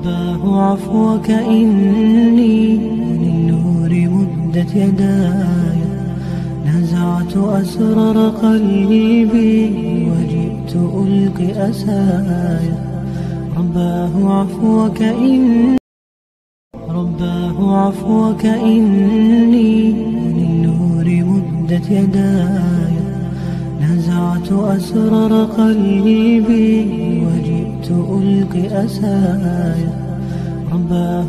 رباه عفوك إني للنور مدت يداي، نزعت أسرار قلبي وجئت ألقي أسايا. رباه عفوك إني للنور مدت يداي، نزعت أسرار قلبي وجئت ألقي أسايا. رباه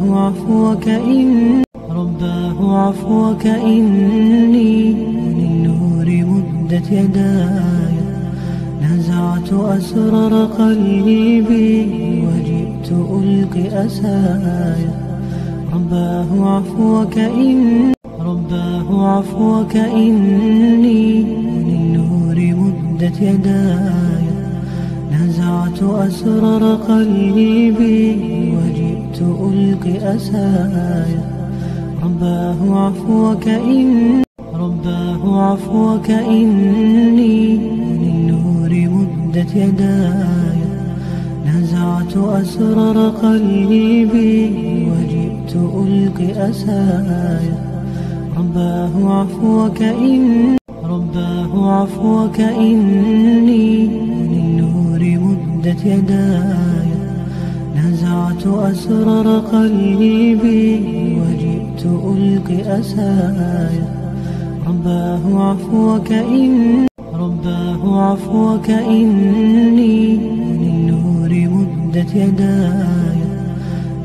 عفوك إني للنور مدت يداي، نزعت أسرار قلبي وجئت ألقي أسايا. رباه عفوك إني للنور مدت يداي، نزعت أسرار قلبي وجئت ألقي أسايا. رباه عفوك إني للنور مدت يداي، نزعت أسرار قلبي وجئت ألقي أسايا. رباه عفوك إني للنور مدت يداي، نزعت أسرار قلبي وجئت ألقي أسايا. رباه عفوك إني للنور مدت يداي،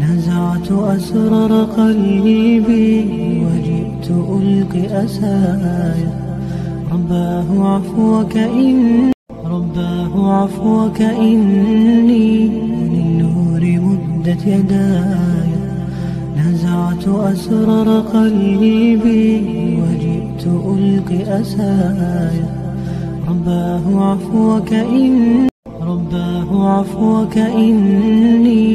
نزعت أسرار قلبي وجئت ألقي أسايا. رباه عفوك إني للنور مدت يداي، نزعت أسرار قلبي وجئت ألقي أسايا. رباه عفوك إني